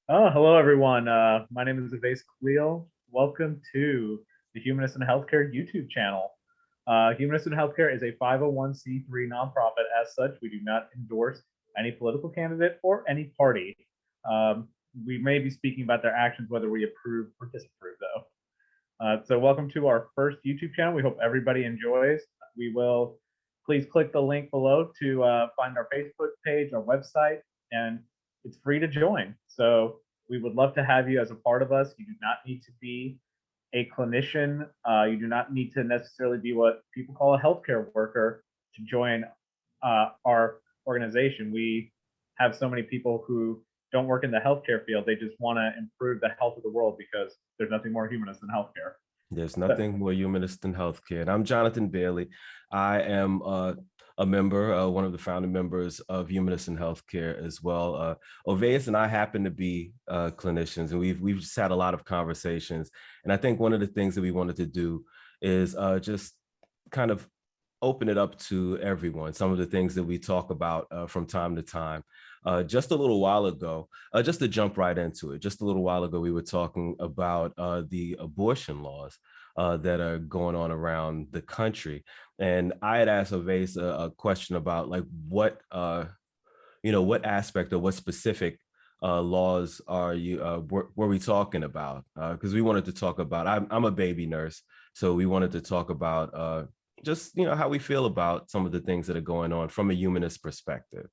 Hello everyone. My name is Avais Khalil. Welcome to the Humanist in Healthcare YouTube channel. Humanist in Healthcare is a 501c3 nonprofit. As such, we do not endorse any political candidate or any party. We may be speaking about their actions, whether we approve or disapprove, though. So welcome to our first YouTube channel. We hope everybody enjoys. Please click the link below to find our Facebook page, our website, and it's free to join. So we would love to have you as a part of us. You do not need to be a clinician. You do not need to necessarily be what people call a healthcare worker to join our organization. We have so many people who don't work in the healthcare field. They just want to improve the health of the world because there's nothing more humanist than healthcare. There's nothing more humanist than healthcare. And I'm Jonathan Bailey. I am a member, one of the founding members of Humanist in Healthcare as well. Oveus and I happen to be clinicians, and we've just had a lot of conversations. And I think one of the things that we wanted to do is just kind of open it up to everyone, some of the things that we talk about from time to time. Just a little while ago, just to jump right into it, just a little while ago, we were talking about the abortion laws that are going on around the country. And I had asked Oveis a question about like what aspect or what specific laws were we talking about? Because we wanted to talk about, I'm a baby nurse, so we wanted to talk about just, how we feel about some of the things that are going on from a humanist perspective.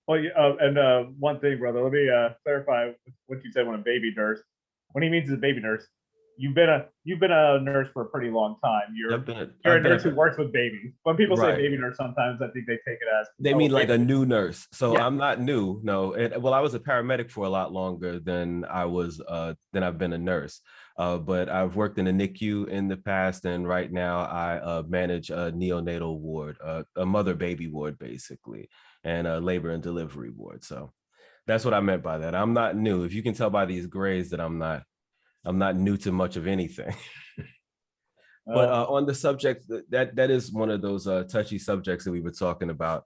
Well, one thing, brother, let me clarify what you said when a baby nurse. When he means is a baby nurse, you've been a nurse for a pretty long time. You're a nurse who works with babies. When people say baby nurse, sometimes I think they take it as they mean like a new nurse. So yeah. I'm not new. No, well, I was a paramedic for a lot longer than I've been a nurse. But I've worked in a NICU in the past, and right now I manage a neonatal ward, a mother baby ward basically, and a labor and delivery ward. So that's what I meant by that. I'm not new. If you can tell by these grades that I'm not new to much of anything. But on the subject, that is one of those touchy subjects that we were talking about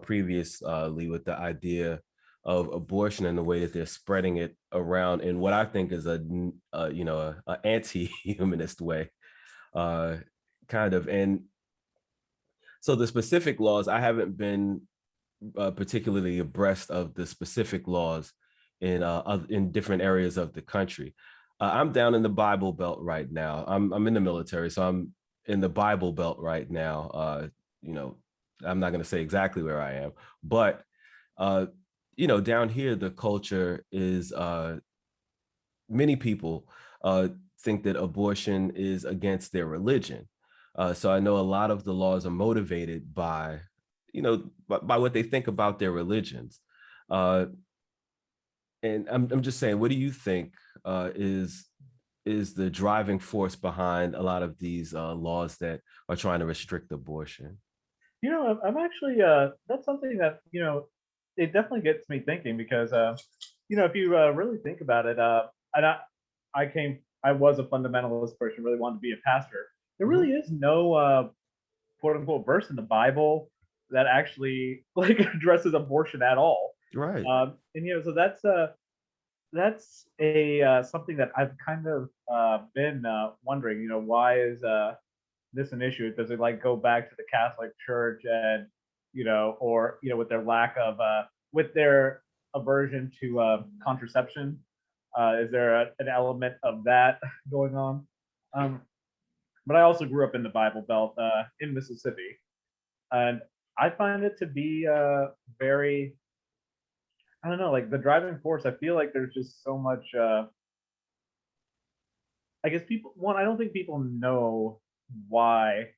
previously with the idea of abortion and the way that they're spreading it around in what I think is a anti-humanist way, kind of. And so the specific laws, I haven't been particularly abreast of the specific laws in different areas of the country. I'm down in the Bible Belt right now. I'm in the military, so I'm in the Bible Belt right now. I'm not going to say exactly where I am, but down here the culture is many people think that abortion is against their religion. So I know a lot of the laws are motivated by what they think about their religions. And I'm just saying, what do you think is the driving force behind a lot of these laws that are trying to restrict abortion? I'm actually that's something that it definitely gets me thinking because if you really think about it, and I was a fundamentalist person, really wanted to be a pastor. There really is no quote unquote verse in the Bible that actually like addresses abortion at all. Right. So that's a something that I've kind of been wondering. Why is this an issue? Does it like go back to the Catholic Church and or with their lack of with their aversion to contraception? Is there an element of that going on? But I also grew up in the Bible Belt in Mississippi, and I find it to be very, I don't know, like the driving force. I feel like there's just so much. I guess I don't think people know why,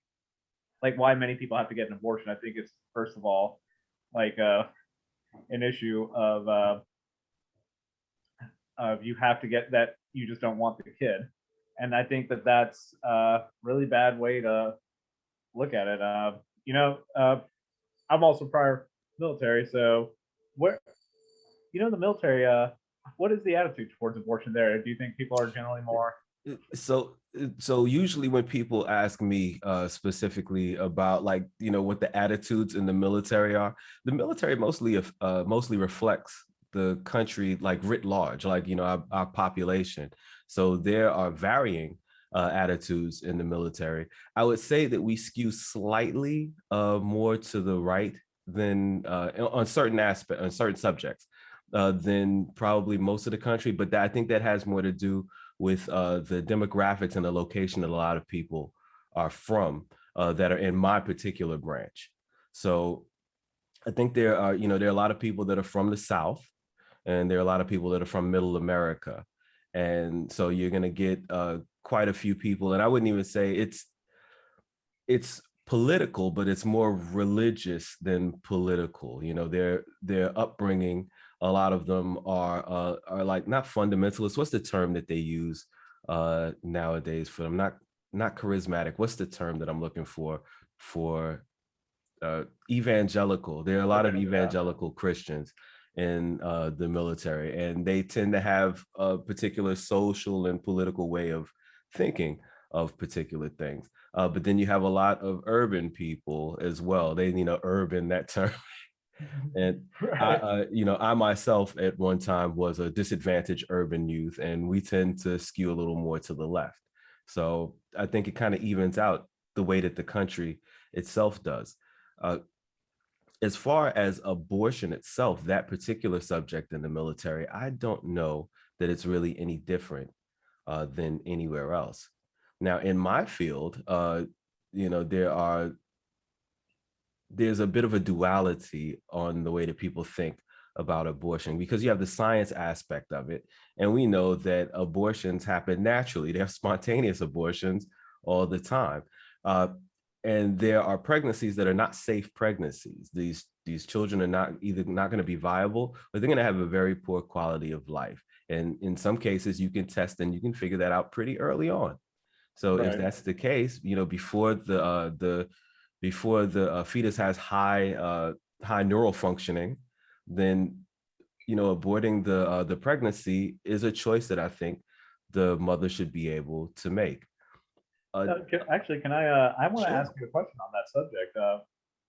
like why many people have to get an abortion. I think it's first of all like an issue of you have to get that you just don't want the kid, and I think that that's a really bad way to look at it. I'm also prior military, so where the military. What is the attitude towards abortion there? Do you think people are generally more? So usually when people ask me specifically about, like, what the attitudes in the military are, the military mostly reflects the country, like, writ large, like, our population. So there are varying attitudes in the military. I would say that we skew slightly more to the right than on certain subjects than probably most of the country. But I think that has more to do with the demographics and the location that a lot of people are from that are in my particular branch. So I think there are a lot of people that are from the South, and there are a lot of people that are from Middle America. And so you're going to get quite a few people, and I wouldn't even say it's political, but it's more religious than political. Their upbringing, a lot of them are like, not fundamentalists. What's the term that they use nowadays for them? Not charismatic. What's the term that I'm looking for evangelical? There are a lot of Okay, yeah. evangelical Christians in the military, and they tend to have a particular social and political way of thinking of particular things. But then you have a lot of urban people as well. Urban, that term. And Right. I myself at one time was a disadvantaged urban youth, and we tend to skew a little more to the left. So I think it kind of evens out the way that the country itself does. Uh, as far as abortion itself, that particular subject in the military, I don't know that it's really any different than anywhere else. Now, in my field, you know, there are there's a bit of a duality on the way that people think about abortion, because you have the science aspect of it, and we know that abortions happen naturally. They have spontaneous abortions all the time, uh, and there are pregnancies that are not safe pregnancies. These children are not going to be viable, or they're going to have a very poor quality of life. And in some cases, you can test and you can figure that out pretty early on. So if Right. that's the case, before the fetus has high neural functioning, then aborting the pregnancy is a choice that I think the mother should be able to make. Uh, Actually, I want to sure. ask you a question on that subject,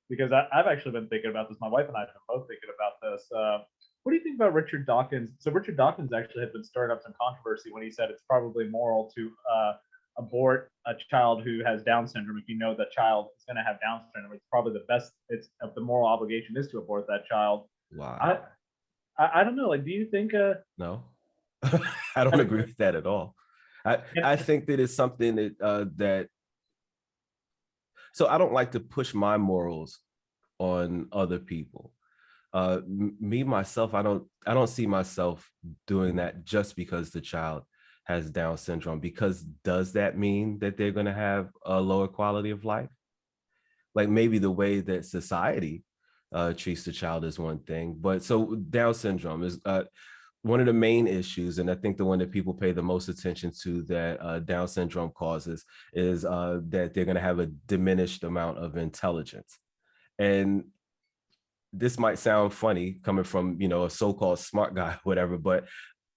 because I've actually been thinking about this. My wife and I have been both thinking about this. What do you think about Richard Dawkins? So Richard Dawkins actually had been stirring up some controversy when he said it's probably moral to abort a child who has Down syndrome if you know that child is going to have Down syndrome. It's probably the best. It's the moral obligation is to abort that child. I Wow. I don't know. Like, do you think? No, I don't agree with that at all. I think that it's something that so I don't like to push my morals on other people. Me myself, I don't see myself doing that just because the child has Down syndrome. Because does that mean that they're going to have a lower quality of life? Like, maybe the way that society treats the child is one thing, but so Down syndrome is one of the main issues, and I think the one that people pay the most attention to that Down syndrome causes is that they're going to have a diminished amount of intelligence. And this might sound funny coming from a so-called smart guy, whatever, but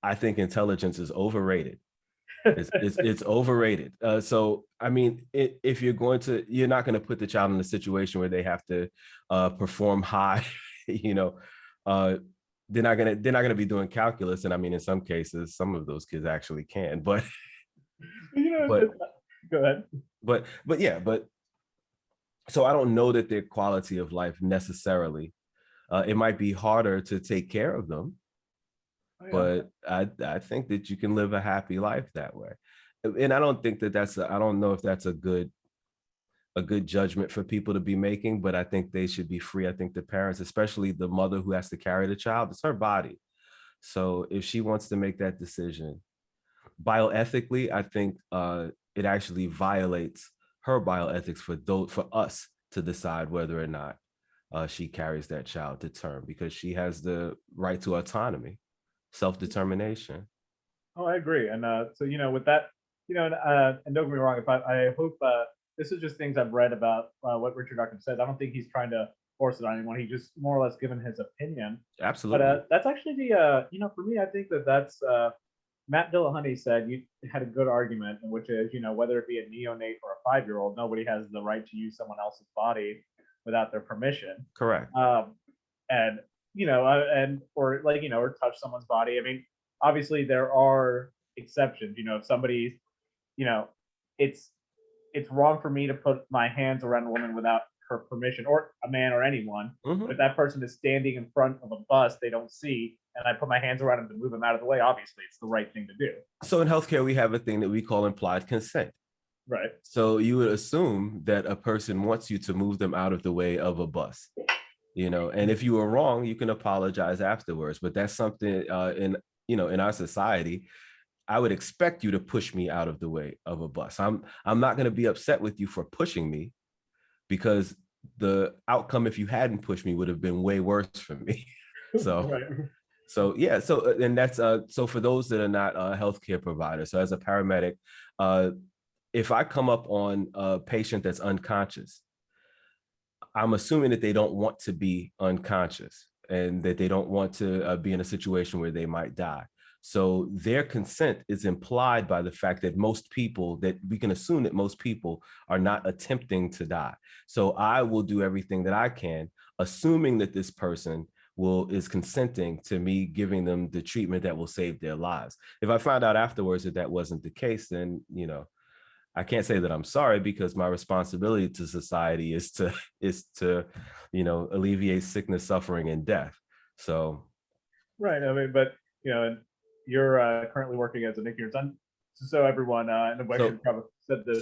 I think intelligence is overrated. It's overrated. So I mean, if you're not going to put the child in a situation where they have to perform high, you know, uh, they're not gonna be doing calculus. And I mean, in some cases, some of those kids actually can, but but Go ahead. but so I don't know that their quality of life necessarily. It might be harder to take care of them, Oh, yeah. but I think that you can live a happy life that way. And I don't think that I don't know if that's a good judgment for people to be making, but I think they should be free. I think the parents, especially the mother who has to carry the child, it's her body. So if she wants to make that decision, bioethically, I think it actually violates her bioethics for us to decide whether or not she carries that child to term, because she has the right to autonomy, self-determination. Oh, I agree. And so, with that, and don't get me wrong, if I hope this is just things I've read about what Richard Dawkins says. I don't think he's trying to force it on anyone. He just more or less given his opinion. But Absolutely. that's actually for me, I think that's Matt Dillahunty said you had a good argument, in which is, whether it be a neonate or a 5-year-old, nobody has the right to use someone else's body without their permission. Correct. And or like, or touch someone's body. I mean, obviously there are exceptions. If somebody's, you know, it's wrong for me to put my hands around a woman without her permission, or a man or anyone. But if that person is standing in front of a bus they don't see, and I put my hands around them to move them out of the way, obviously it's the right thing to do. So in healthcare, we have a thing that we call implied consent. Right. So you would assume that a person wants you to move them out of the way of a bus, and if you were wrong, you can apologize afterwards. But that's something in our society, I would expect you to push me out of the way of a bus. I'm not going to be upset with you for pushing me, because the outcome, if you hadn't pushed me, would have been way worse for me. So, Right. yeah. So, and that's so for those that are not healthcare providers. So, as a paramedic, if I come up on a patient that's unconscious, I'm assuming that they don't want to be unconscious and that they don't want to be in a situation where they might die. So their consent is implied by the fact that we can assume that most people are not attempting to die. So I will do everything that I can, assuming that this person is consenting to me giving them the treatment that will save their lives. If I find out afterwards that that wasn't the case, then, I can't say that I'm sorry, because my responsibility to society is to alleviate sickness, suffering, and death. So Right. I mean, but you're currently working as a NICU son, so everyone in the West should probably said this.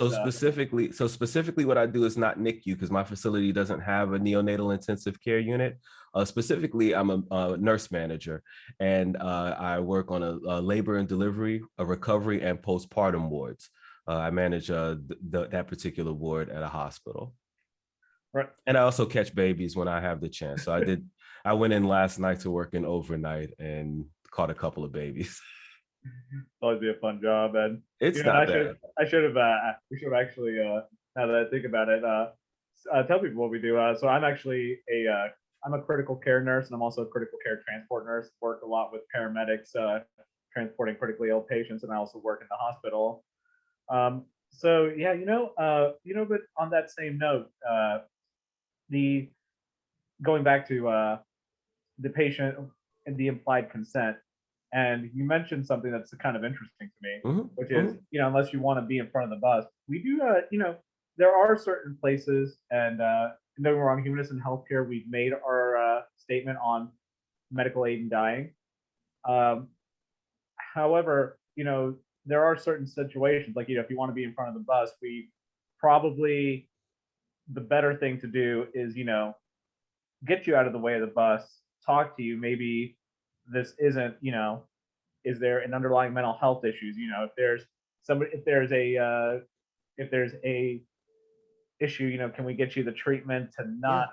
Specifically, what I do is not NICU, because my facility doesn't have a neonatal intensive care unit. Specifically, I'm a nurse manager, and I work on a labor and delivery, a recovery, and postpartum wards. I manage that particular ward at a hospital. Right. And I also catch babies when I have the chance. So I went in last night to work in overnight and caught a couple of babies. Always be a fun job, and It's not bad. We should have actually, now that I think about it, tell people what we do. So I'm actually I'm a critical care nurse, and I'm also a critical care transport nurse. Work a lot with paramedics transporting critically ill patients, and I also work in the hospital. So yeah, but on that same note, the going back to the patient and the implied consent, and you mentioned something that's kind of interesting to me, which is, unless you want to be in front of the bus, we do, there are certain places, and don't get me wrong, Humanists in Healthcare, we've made our statement on medical aid in dying. However, there are certain situations, like, if you want to be in front of the bus, the better thing to do is, get you out of the way of the bus, talk to you. Maybe this isn't, is there an underlying mental health issues? If there's a issue, can we get you the treatment to not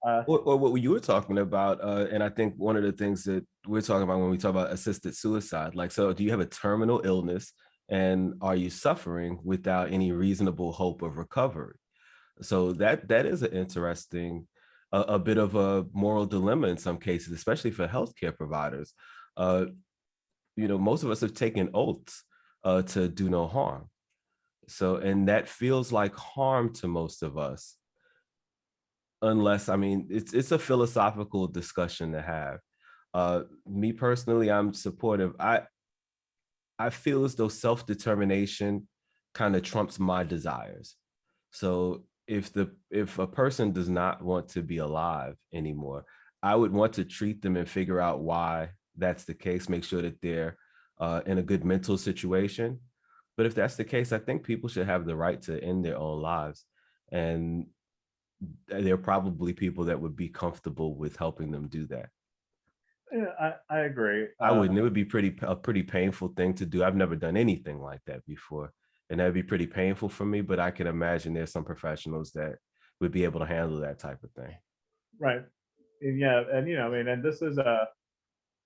or what you were talking about, and I think one of the things that we're talking about when we talk about assisted suicide, like, so do you have a terminal illness, and are you suffering without any reasonable hope of recovery? So that is an interesting, a bit of a moral dilemma in some cases, especially for healthcare providers. Most of us have taken oaths to do no harm. So, and that feels like harm to most of us, unless, I mean, it's a philosophical discussion to have. Me personally, I'm supportive. I feel as though self-determination kind of trumps my desires. So if a person does not want to be alive anymore, I would want to treat them and figure out why that's the case, make sure that they're in a good mental situation. But if that's the case, I think people should have the right to end their own lives. And there are probably people that would be comfortable with helping them do that. Yeah, I agree. I wouldn't. It would be a pretty painful thing to do. I've never done anything like that before, and that'd be pretty painful for me. But I can imagine there's some professionals that would be able to handle that type of thing. Right. Yeah, and I mean, and this is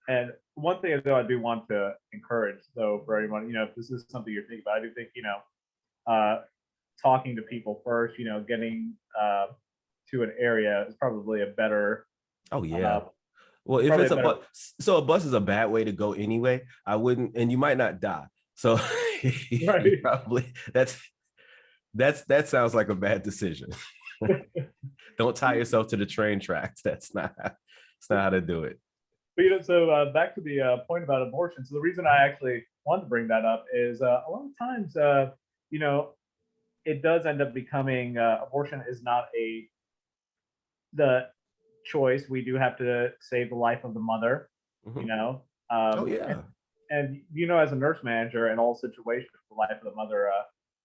and one thing though I do want to encourage, though, for everyone, if this is something you're thinking about, I do think, talking to people first, getting to an area is probably a better. Oh yeah. Well, if Probably it's a a better. bus, so a bus is a bad way to go anyway. I wouldn't, and you might not die. So you Right. probably that sounds like a bad decision. Don't tie yourself to the train tracks. That's not how to do it. But so back to the point about abortion. So the reason I actually wanted to bring that up is a lot of times, you know, it does end up becoming abortion is not a the choice. We do have to save the life of the mother, you Mhm. know, Oh and yeah. as a nurse manager in all situations, the life of the mother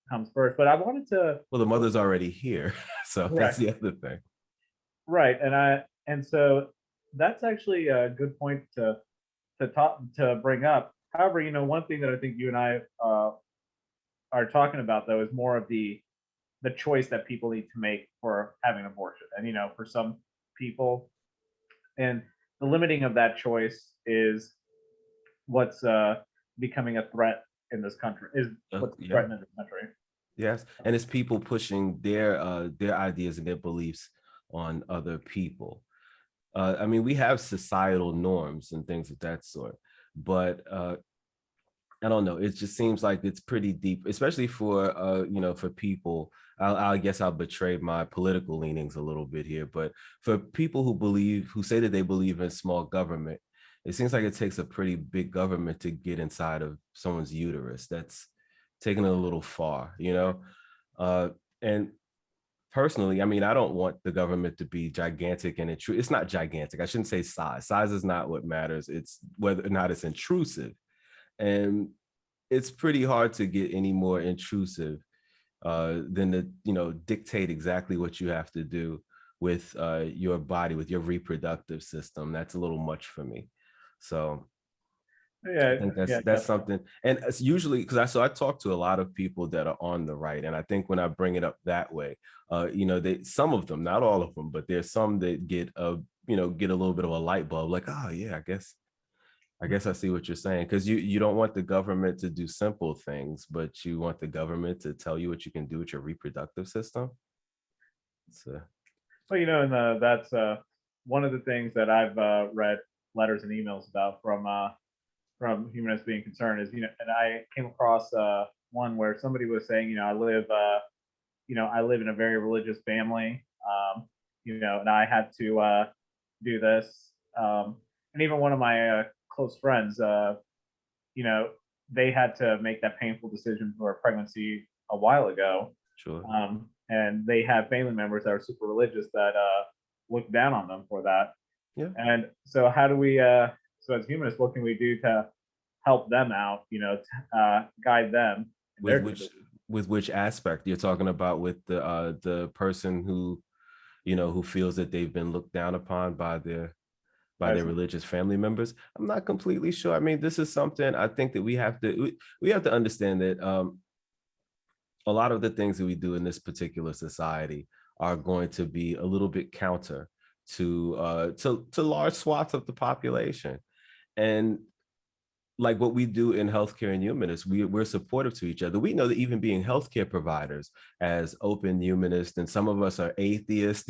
comes first. But I wanted to Well, the mother's already here, so that's correct. the other thing. Right, and so that's actually a good point to bring up. However, one thing that I think you and I are talking about though is more of the choice that people need to make for having an abortion, and for some people, and the limiting of that choice is what's becoming a threat in this country. Is what's Yeah. threatening this country. Yes, and it's people pushing their ideas and their beliefs on other people. I mean, we have societal norms and things of that sort, but I don't know. It just seems like it's pretty deep, especially for for people. I guess I'll betray my political leanings a little bit here, but for people who say that they believe in small government, it seems like it takes a pretty big government to get inside of someone's uterus. That's taking it a little far, you know. And personally, I mean, I don't want the government to be gigantic and intrusive. It's not gigantic. I shouldn't say size. Size is not what matters. It's whether or not it's intrusive. And it's pretty hard to get any more intrusive than to dictate exactly what you have to do with your body, with your reproductive system. That's a little much for me. So I Yeah, think yeah, that's definitely. something, and it's usually because I talk to a lot of people that are on the right, and I think when I bring it up that way, they some of them, not all of them, but there's some that get a little bit of a light bulb, like, oh yeah, I guess I see what you're saying, because you don't want the government to do simple things, but you want the government to tell you what you can do with your reproductive system. So Well, and that's one of the things that I've read letters and emails about from humanists being concerned is, and I came across one where somebody was saying, I live in a very religious family, and I had to do this, and even one of my close friends, you know, they had to make that painful decision for a pregnancy a while ago, sure. and they have family members that are super religious that look down on them for that. Yeah. And so, how do we? So, as humanists, what can we do to help them out? To guide them in With their which decision. with which aspect you're talking about, with the person who who feels that they've been looked down upon by their As religious family members? I'm not completely sure. I mean, this is something I think that we have to understand that a lot of the things that we do in this particular society are going to be a little bit counter to large swaths of the population. And like what we do in healthcare and humanists, we're supportive to each other. We know that even being healthcare providers as open humanists, and some of us are atheists,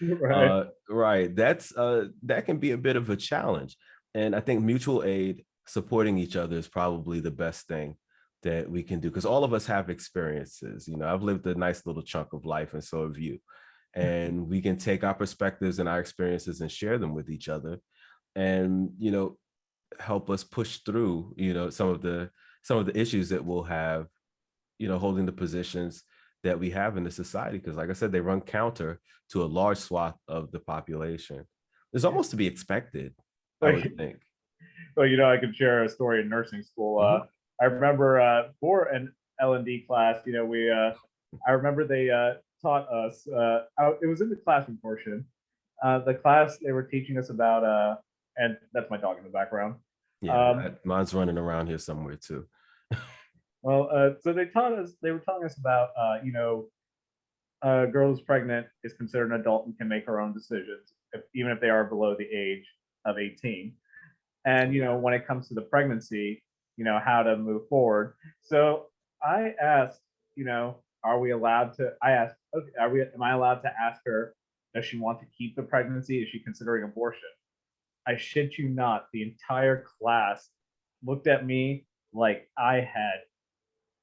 right. right. That can be a bit of a challenge. And I think mutual aid, supporting each other, is probably the best thing that we can do, because all of us have experiences. I've lived a nice little chunk of life, and so have you. And we can take our perspectives and our experiences and share them with each other, and help us push through some of the issues that we'll have, holding the positions that we have in the society, because like I said, they run counter to a large swath of the population. It's almost to be expected, I Well, would think. well, I could share a story in nursing school. Mhm. I remember for an L&D class, we I remember they taught us. It was in the classroom portion. The class they were teaching us about, and that's my dog in the background. Yeah, Um, mine's running around here somewhere too. well, so they taught us. They were telling us about, a girl who's pregnant is considered an adult and can make her own decisions, even if they are below the age of 18. And when it comes to the pregnancy, how to move forward. So I asked, are we allowed to? I asked, okay, am I allowed to ask her, does she want to keep the pregnancy? Is she considering abortion? I shit you not, the entire class looked at me like I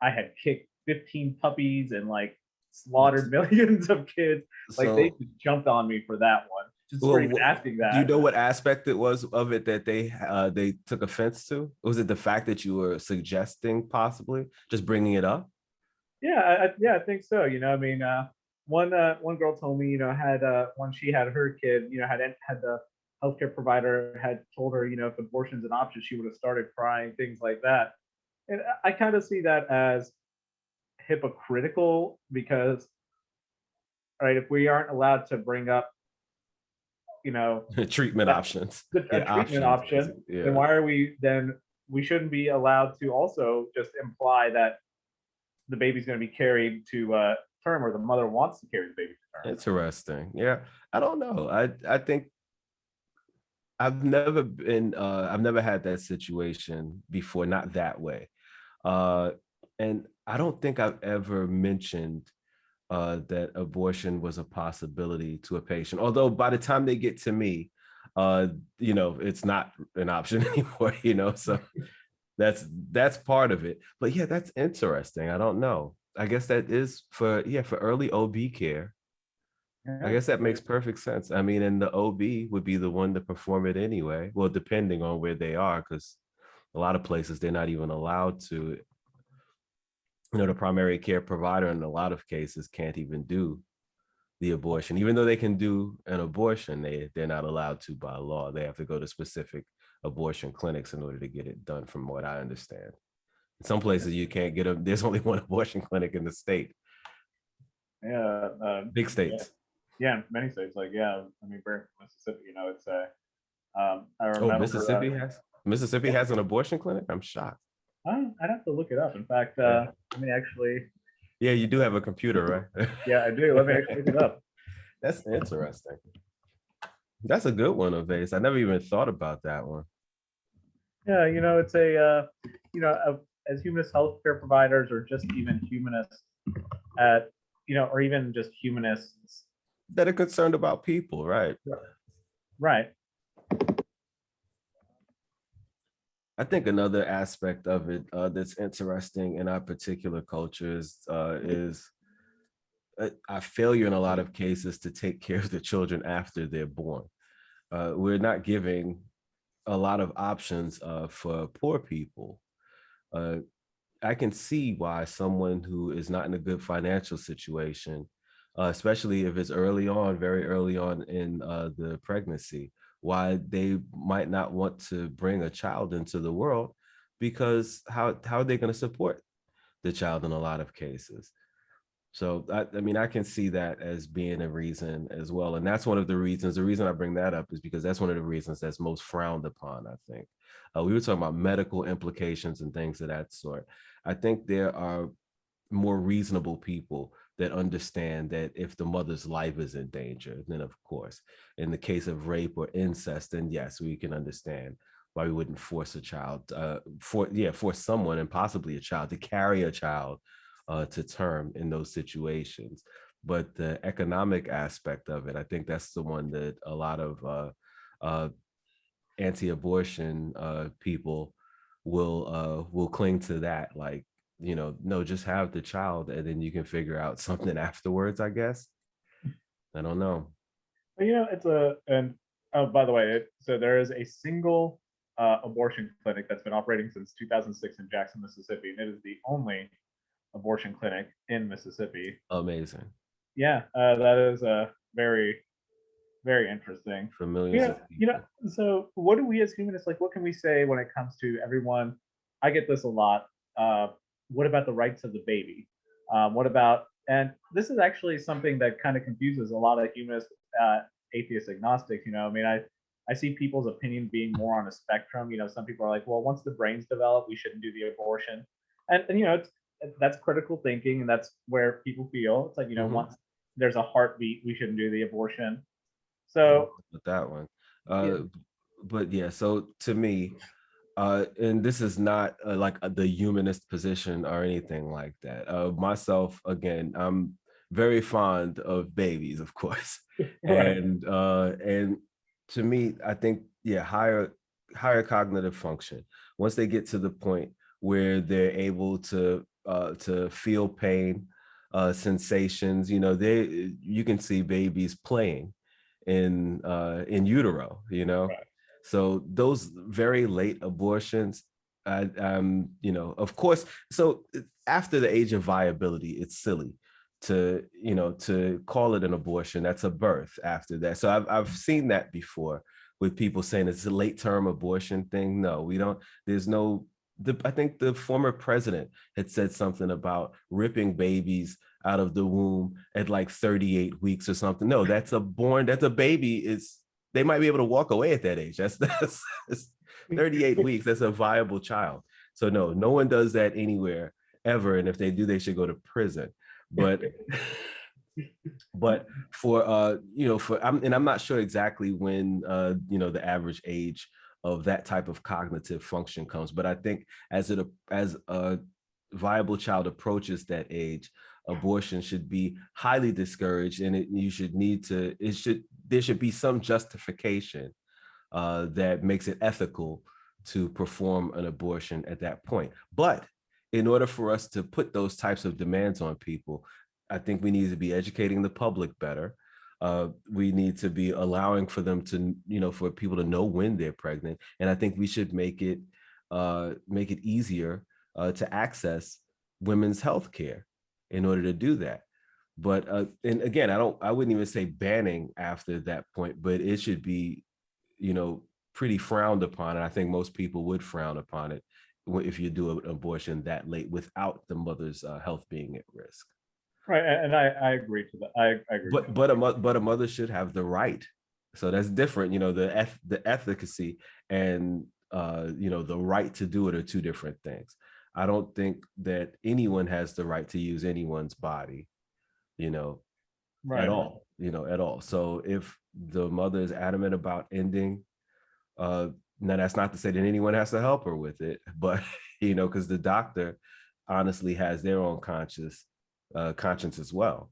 had kicked 15 puppies and like slaughtered millions of kids. Like they So, just jumped on me for that one, just for well, even asking do you that. know what aspect it was of it that they took offense to? Was it the fact that you were suggesting possibly just bringing it up? Yeah, I think so. I mean, one girl told me, had when she had her kid, had the healthcare provider had told her, if abortion's an option, she would have started crying, things like that. And I kind of see that as hypocritical because, right, if we aren't allowed to bring up, you know, Treatment that options. a Yeah, treatment options, option, basically. then Yeah. why are we then we shouldn't be allowed to also just imply that the baby's going to be carried to term or the mother wants to carry the baby to term. Interesting. Yeah. I don't know. I think I've never had that situation before, not that way. Uh and I don't think I've ever mentioned that abortion was a possibility to a patient. Although by the time they get to me, uh, it's not an option anymore, so that's part of it. But yeah, that's interesting. I don't know. I guess that is for early OB care. I Yeah. guess that makes perfect sense. I mean, and the OB would be the one to perform it anyway. Well, depending on where they are, because a lot of places they're not even allowed to. The primary care provider in a lot of cases can't even do the abortion, even though they can do an abortion. They're not allowed to by law. They have to go to specific abortion clinics in order to get it done, from what I understand. In some places you can't get them. There's only one abortion clinic in the state. Yeah. Big Yeah. states. Yeah. In many states, like, yeah, I mean, we're in Mississippi, it's a, I Oh, remember, Mississippi yeah, has an abortion clinic. I'm shocked. I'd have to look it up. In fact, Yeah, let me actually, yeah, you do have a computer, right? yeah, I do. Let me actually look it up. That's interesting. That's a good one, Ovase. I never even thought about that one. Yeah, it's a, as humanist healthcare providers or just even humanists at, or even just humanists, That are concerned about people, right? right? I think another aspect of it that's interesting in our particular cultures is our failure in a lot of cases to take care of the children after they're born. We're not giving a lot of options for poor people. Uh, I can see why someone who is not in a good financial situation, especially if it's early on, very early on in the pregnancy, why they might not want to bring a child into the world, because how are they going to support the child in a lot of cases? So I mean, I can see that as being a reason as well. And that's one of the reasons. The reason I bring that up is because that's one of the reasons that's most frowned upon, I think. We were talking about medical implications and things of that sort. I think there are more reasonable people that understand that if the mother's life is in danger, then of course, in the case of rape or incest, then yes, we can understand why we wouldn't force a child, force someone and possibly a child to carry a child to term in those situations. But the economic aspect of it, I think that's the one that a lot of uh, anti-abortion people will cling to, that like, no, just have the child and then you can figure out something afterwards, I guess. I don't know. But, it's and oh, by the way, so there is a single abortion clinic that's been operating since 2006 in Jackson, Mississippi, and it is the only abortion clinic in Mississippi. Amazing. Yeah, that is very, very interesting. For millions Yeah, of people. so what do we as humanists like? What can we say when it comes to everyone? I get this a lot. Uh, what about the rights of the baby? What about, and this is actually something that kind of confuses a lot of humanists, atheists, agnostics. I mean, I see people's opinion being more on a spectrum. Some people are like, well, once the brain's developed, we shouldn't do the abortion, and that's critical thinking, and that's where people feel it's like Mhm. once there's a heartbeat, we shouldn't do the abortion. So With that one. yeah, But yeah, so to me, and this is not like the humanist position or anything like that. Myself, again, I'm very fond of babies, of course, right. and to me, I think, yeah, higher cognitive function. Once they get to the point where they're able to feel pain, sensations, you can see babies playing in utero, Right. So those very late abortions, of course. So after the age of viability, it's silly to call it an abortion. That's a birth after that. So I've seen that before with people saying it's a late term abortion thing. No, we don't. There's no. I think the former president had said something about ripping babies out of the womb at like 38 weeks or something. No, that's a baby. They might be able to walk away at that age. That's 38 weeks. That's a viable child. So no one does that anywhere ever. And if they do, they should go to prison. But for I'm not sure exactly when the average age of that type of cognitive function comes, but I think as a viable child approaches that age, abortion should be highly discouraged, and there should be some justification that makes it ethical to perform an abortion at that point. But in order for us to put those types of demands on people, I think we need to be educating the public better. We need to be allowing for them to, for people to know when they're pregnant. And I think we should make it easier to access women's health care in order to do that. But and again, I wouldn't even say banning after that point, but it should be, pretty frowned upon. And I think most people would frown upon it if you do an abortion that late without the mother's health being at risk. Right, and I agree to that. I agree. But a mother should have the right. So that's different. The efficacy and the right to do it are two different things. I don't think that anyone has the right to use anyone's body, Right. at all. So if the mother is adamant about ending, now that's not to say that anyone has to help her with it, but because the doctor honestly has their own conscience as well.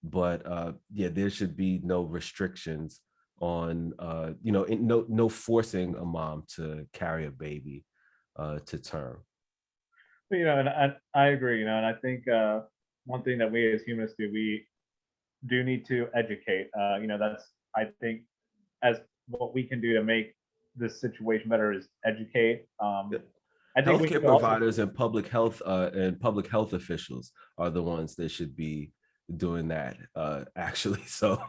But yeah, there should be no restrictions on no forcing a mom to carry a baby to term. But, and I agree. And I think one thing that we as humanists do, we do need to educate. That's, I think, as what we can do to make this situation better is educate. I think we Healthcare can also, providers and public health officials are the ones that should be doing that, actually. So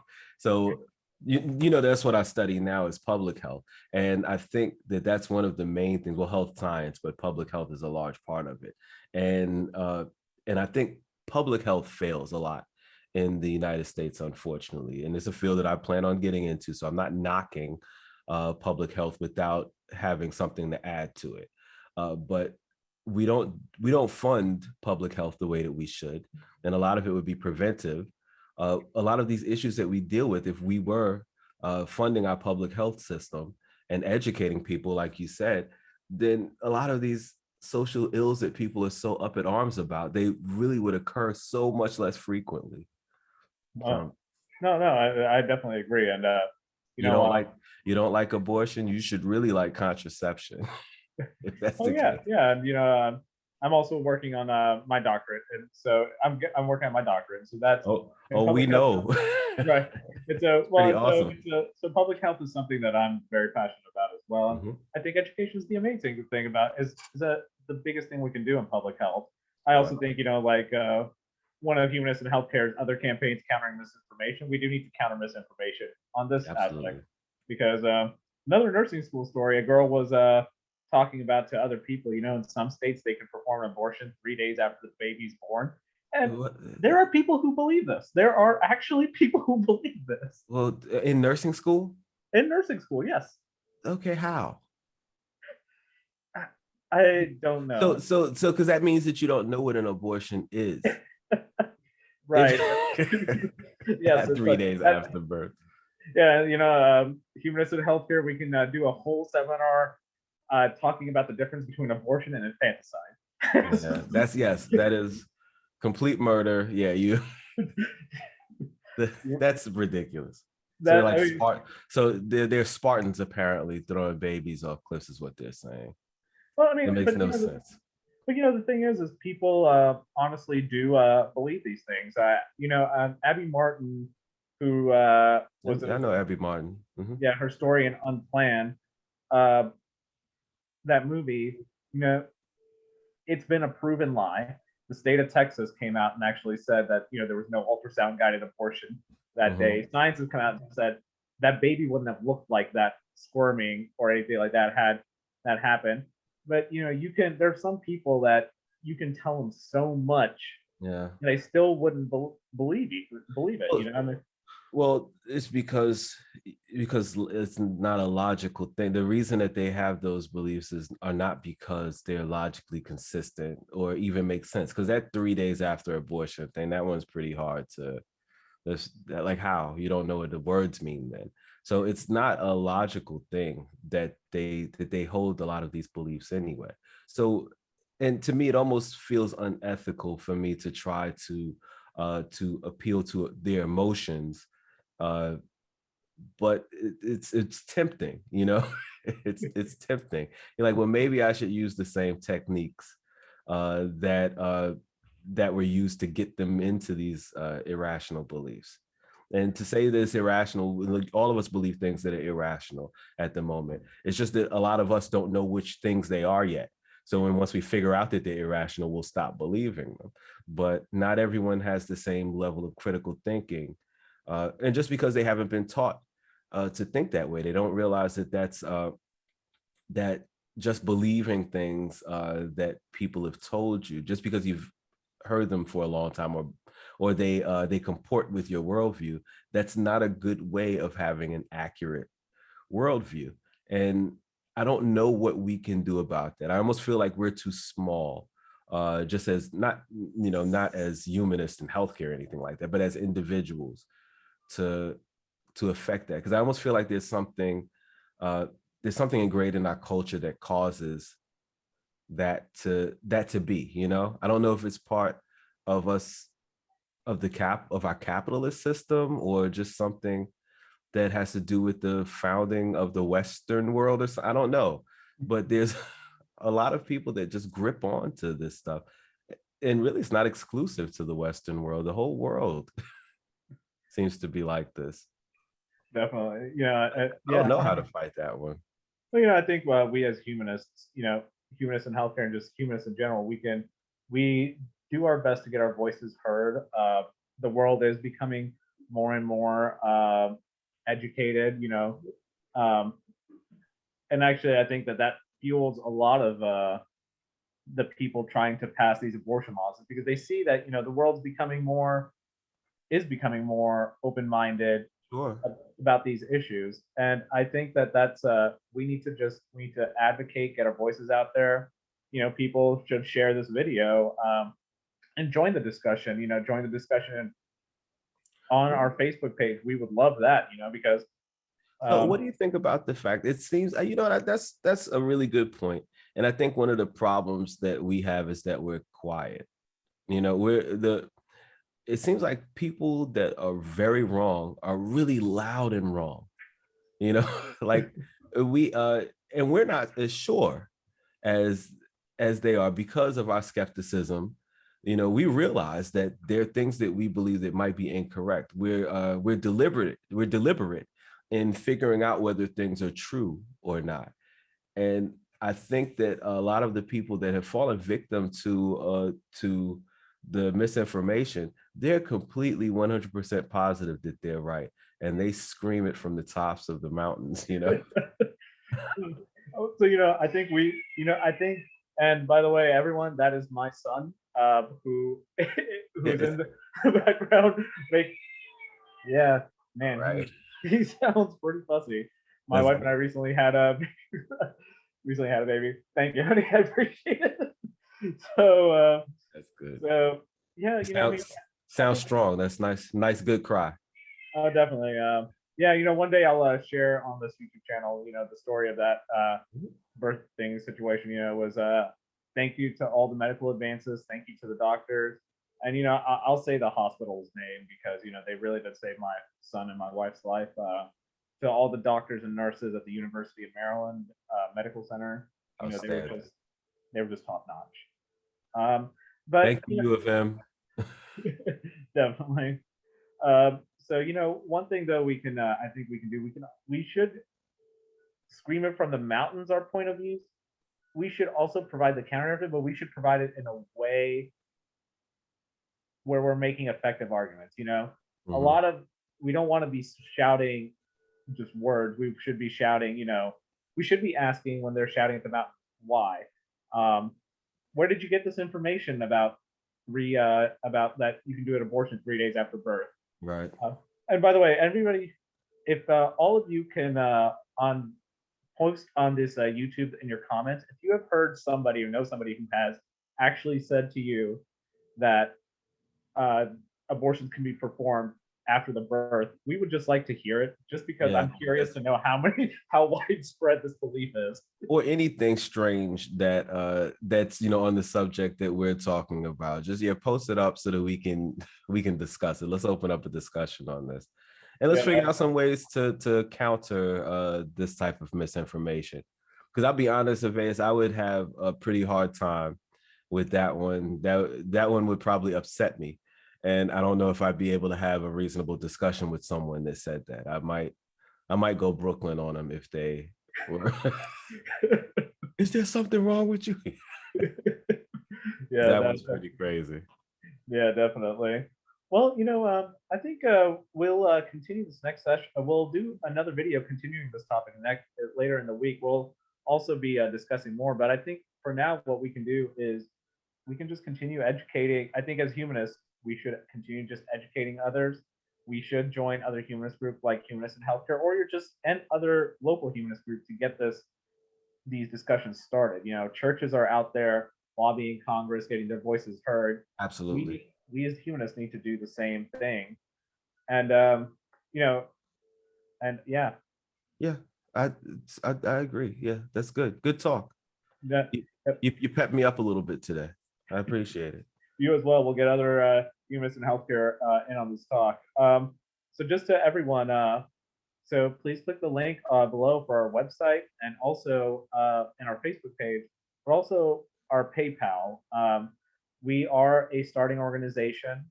that's what I study now is public health, and I think that that's one of the main things. Well, health science, but public health is a large part of it, and I think public health fails a lot in the United States, unfortunately, and it's a field that I plan on getting into. So I'm not knocking public health without having something to add to it. But we don't fund public health the way that we should, and a lot of it would be preventive. A lot of these issues that we deal with, if we were funding our public health system and educating people, like you said, then a lot of these social ills that people are so up in arms about, they really would occur so much less frequently. no, I definitely agree. And you don't like abortion, you should really like contraception. If that's the yeah, case. yeah. And I'm also working on my doctorate, and so I'm working on my doctorate. And so that's we know. Right. It's a Pretty awesome. so public health is something that I'm very passionate about as well. And Mm-hmm. I think education is the amazing thing about is that the biggest thing we can do in public health. I also think one of humanists in healthcare's other campaigns countering misinformation. We do need to counter misinformation on this aspect because another nursing school story. A girl was talking about to other people. In some states they can perform an abortion 3 days after the baby's born. And there are people who believe this. There are actually people who believe this. Well, in nursing school? In nursing school, yes. Okay, how? I don't know. So because that means that you don't know what an abortion is. Right. Yes. 3 days after birth. Yeah, humanists in healthcare, we can do a whole seminar talking about the difference between abortion and infanticide. That is complete murder. Yeah, that's ridiculous. So they're That I like mean, they're Spartans apparently throwing babies off cliffs is what they're saying. well, I mean, It makes but no sense. the thing is people honestly do believe these things. Abby Martin, who was I know Abby Martin. yeah, her story in Unplanned, uh, that movie, you know, it's been a proven lie. The state of Texas came out and actually said that there was no ultrasound guided abortion that Hmm. day. Science has come out and said that baby wouldn't have looked like that, squirming or anything like that, had that happened. But there's some people that you can tell them so much, Yeah. and they still wouldn't believe it. Well, I mean, well, it's because it's not a logical thing. The reason that they have those beliefs are not because they're logically consistent or even make sense. Because that 3 days after abortion thing, that one's pretty hard to. Like how you don't know what the words mean then. So it's not a logical thing that they hold a lot of these beliefs anyway. So, and to me, it almost feels unethical for me to try to appeal to their emotions, uh, but it's tempting, it's tempting. You're like, well, maybe I should use the same techniques that were used to get them into these irrational beliefs. And to say this irrational, like, all of us believe things that are irrational at the moment. It's just that a lot of us don't know which things they are yet. So once we figure out that they're irrational, we'll stop believing them. But not everyone has the same level of critical thinking. And just because they haven't been taught to think that way, they don't realize that just believing things that people have told you, just because you've heard them for a long time, or they comport with your worldview, that's not a good way of having an accurate worldview. And I don't know what we can do about that. I almost feel like we're too small, just as not as humanists in healthcare or anything like that, but as individuals to affect that. Because I almost feel like uh, there's something ingrained in our culture that causes that to be. I don't know if it's part of us, of our capitalist system, or just something that has to do with the founding of the Western world, or I don't know. But there's a lot of people that just grip on to this stuff. And really, it's not exclusive to the Western world. The whole world seems to be like this. definitely, I don't yeah. know how to fight that one. Well, I think we as humanists, humanists in healthcare and just humanists in general, we do our best to get our voices heard. The world is becoming more and more educated, um, and actually, I think that fuels a lot of the people trying to pass these abortion laws, is because they see that the world's becoming more open minded Sure. about these issues. And I think that that's we need to advocate, get our voices out there. People should share this video, and join the discussion. Join the discussion on our Facebook page. We would love that. Because So, what um, do you think about the fact it seems that's a really good point, and I think one of the problems that we have is that we're quiet. We're the It seems like people that are very wrong are really loud and wrong. Like we and we're not as sure as they are because of our skepticism. We realize that there are things that we believe that might be incorrect. We're deliberate in figuring out whether things are true or not. And I think that a lot of the people that have fallen victim to the misinformation, they're completely 100% positive that they're right, and they scream it from the tops of the mountains. so I think I think, and by the way, everyone, that is my son, who who's Yes. in the background. Like, yeah, man, Right. he sounds pretty fussy. My That's wife and I good. recently had a baby. Thank you, honey. I appreciate it. So, That's good. so yeah, It I mean, I sounds think strong. That's nice. Nice, good cry. definitely, yeah, one day I'll share on this YouTube channel, the story of that birthing situation. Was thank you to all the medical advances, thank you to the doctors, and I'll say the hospital's name because they really did save my son and my wife's life. To all the doctors and nurses at the University of Maryland Medical Center, Outstanding. they were just top notch. But Thank you, U of M. definitely. So one thing though I think we can do, we should scream it from the mountains, our point of views. We should also provide the counter narrative, but we should provide it in a way where we're making effective arguments. A lot of, we don't want to be shouting just words. We should be shouting, we should be asking when they're shouting at the mountain, why? Where did you get this information about about that you can do an abortion 3 days after birth? Right. And by the way, everybody, if all of you can post on this YouTube in your comments, if you have heard somebody or know somebody who has actually said to you that abortions can be performed after the birth, we would just like to hear it, just because I'm curious to know how widespread this belief is, or anything strange that that's on the subject that we're talking about. Just post it up so that we can discuss it. Let's open up a discussion on this, and let's figure out some ways to counter this type of misinformation. Because I'll be honest, Avias, I would have a pretty hard time with that one. That one would probably upset me. And I don't know if I'd be able to have a reasonable discussion with someone that said that. I might go Brooklyn on them if they were. Is there something wrong with you? Yeah, that was pretty crazy. Yeah, definitely. Well, I think we'll continue this next session. We'll do another video continuing this topic later in the week. We'll also be discussing more, but I think for now, what we can do is we can just continue educating. I think as humanists, we should continue just educating others. We should join other humanist groups like Humanists in Healthcare, or and other local humanist groups to get these discussions started. Churches are out there lobbying Congress, getting their voices heard. Absolutely. We as humanists need to do the same thing. And and yeah. Yeah, I agree. Yeah, that's good. Good talk. Yeah. You pepped me up a little bit today. I appreciate it. You as well. We'll get other humanists in healthcare in on this talk. So just to everyone, so please click the link below for our website, and also in our Facebook page, but also our PayPal. We are a starting organization.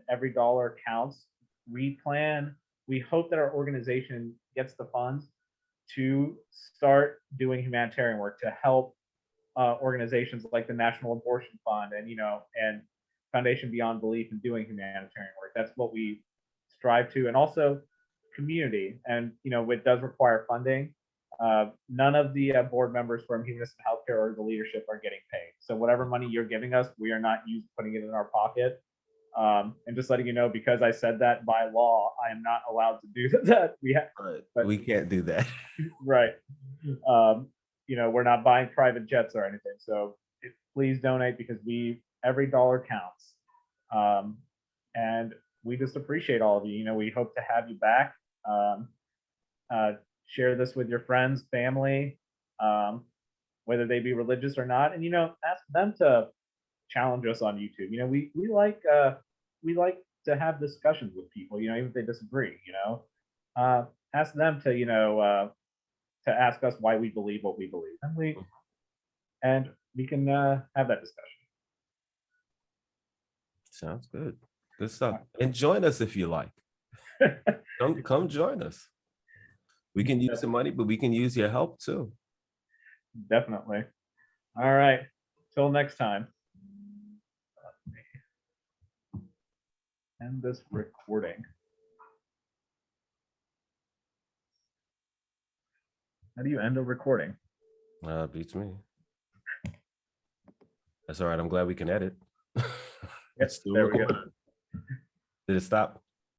Every dollar counts. We hope that our organization gets the funds to start doing humanitarian work, to help organizations like the National Abortion Fund and Foundation Beyond Belief in doing humanitarian work. That's what we strive to, and also community. And it does require funding. None of the board members from Humanists in Healthcare or the leadership are getting paid. So whatever money you're giving us, we are not putting it in our pocket. And just letting you know, because I said that by law, I am not allowed to do that. We can't do that. Right. We're not buying private jets or anything. So please donate, because every dollar counts. And we just appreciate all of you. We hope to have you back. Share this with your friends, family, whether they be religious or not, and ask them to challenge us on YouTube. We like to have discussions with people, even if they disagree. Ask them to ask us why we believe what we believe, and we can have that discussion. Sounds good. Good stuff. And join us if you like. Come join us. We can use the money, but we can use your help too. Definitely. All right. Till next time. End this recording. How do you end a recording? Beats me. That's all right. I'm glad we can edit. Yes, there we go. Did it stop?